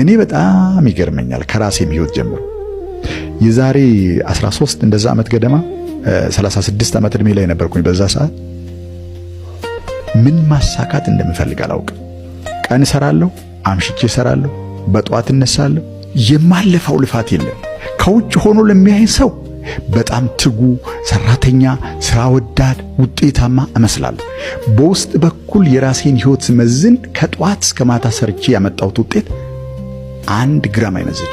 እኔ በጣም ይገርመኛል ከራሴም ህይወት ጀምሮ የዛሬ 13 እንደዛ ዓመት ገደማ 36 ዓመት እድሜ ላይ ነበርኩኝ። በዛ ሰዓት ምን ማሳካት እንደምፈልግ አላውቅም። ቀን እሰራለሁ፣ አምሽቼ እሰራለሁ፣ በጧት እነሳለሁ። የማለፋው ልፋት የለም። ከውጭ ሆኖ ለሚያይ ሰው በጣም ትጉ ሰራተኛ፣ ስራ ወዳድ፣ ውጤታማ እመስላለሁ። በውስጥ በኩል የራሴን ህይወት ስመዝን ከጧት እስከ ማታ ሰርቼ ያመጣሁት ውጤት 1 ግራም አይመዝን።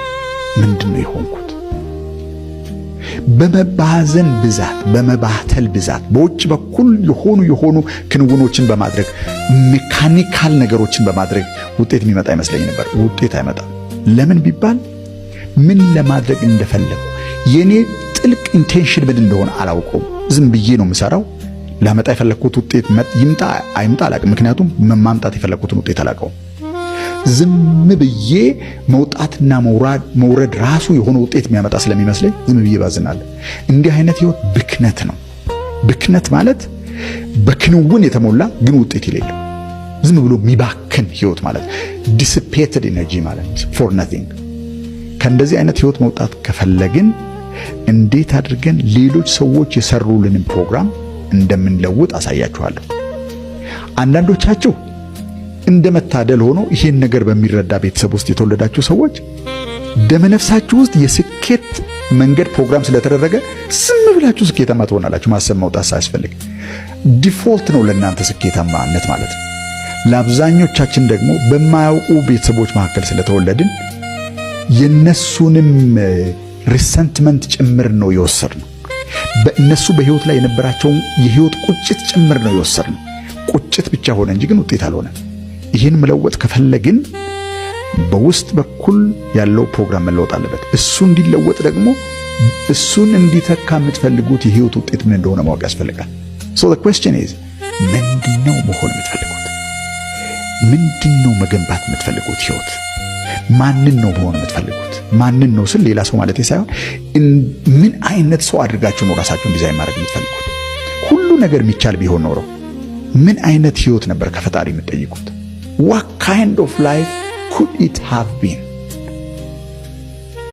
ምንድነው የሆንኩት? በመባዘን ብዛት፣ በመባተል ብዛት፣ በውጭ በኩል የሆኑ ክንውኖችን በማድረግ ሜካኒካል ነገሮችን በማድረግ ውጤት የሚመጣ ይመስለኝ ነበር። ውጤት አይመጣም። ለምን ቢባል ምን ለማድረግ እንደፈለኩ የኔ ጥልቅ ኢንቴንሽን ምን እንደሆነ አላውቀውም። ዝም ብዬ ነው የምሰራው። ላመጣ የፈለኩት ውጤት ይምጣ አይምጣ አላውቅም። ምክንያቱም ማምጣት የፈለኩትን ውጤት አላውቀውም። ዝም ብዬ መውጣትና መውረድ ራሱ የሆነ ውጤት የሚያመጣ ስለሚመስለኝ ዝም ብዬ ባዝናለሁ። እንዲህ አይነት ህይወት ብክነት ነው። ብክነት ማለት በክንውን የተሞላ ግን ውጤት የሌለው ዝም ብሎ የሚባክን ህይወት ማለት ዲሲፔትድ ኢነርጂ ማለት ፎር ናቲንግ። ከእንደዚህ አይነት ህይወት መውጣት ከፈለግን እንዴት አድርገን ሌሎች ሰዎች የሰሩልንን ፕሮግራም እንደምንለውጥ አሳያችኋለሁ። አንዳንዶቻችሁ እንደመታደል ሆኖ ይሄን ነገር በሚረዳ ቤተሰብ ውስጥ የተወለዳችሁ ሰዎች ደመነፍሳችሁ ውስጥ የስኬት መንገድ ፕሮግራም ስለተደረገ ዝም ብላችሁ ስኬታማ ትሆናላችሁ። ማሰብ መውጣት ሳያስፈልግ ዲፎልት ነው ለእናንተ ስኬታማነት ማለት ነው። ለአብዛኞቻችን ደግሞ በማያውቁ ቤተሰቦች መካከል ስለተወለድን የነሱንም ሪሰንትመንት ጭምር ነው የወሰድነው። በእነሱ በህይወት ላይ የነበራቸውን የህይወት ቁጭት ጭምር ነው የወሰድነው። ቁጭት ብቻ ሆነ እንጂ ግን ውጤት አልሆነ። ይህን መለወጥ ከፈለግን በውስጥ በኩል ያለው ፕሮግራም መለወጥ አለበት። እሱ እንዲለወጥ ደግሞ እሱን እንዲተካ የምትፈልጉት የህይወት ውጤት ምን እንደሆነ ማወቅ ያስፈልጋል። so the question is ምንድነው መሆን የምትፈልጉት? ምንድነው መገንባት የምትፈልጉት ህይወት? ማንን ነው መሆን የምትፈልጉት? ማንን ነው ስል ሌላ ሰው ማለት ሳይሆን ምን አይነት ሰው አድርጋችሁ ነው ራሳችሁን ዲዛይን ማድረግ የምትፈልጉት? ሁሉ ነገር የሚቻል ቢሆን ኖሮ ምን አይነት ህይወት ነበር ከፈጣሪ የምትጠይቁት? what kind of life could it have been?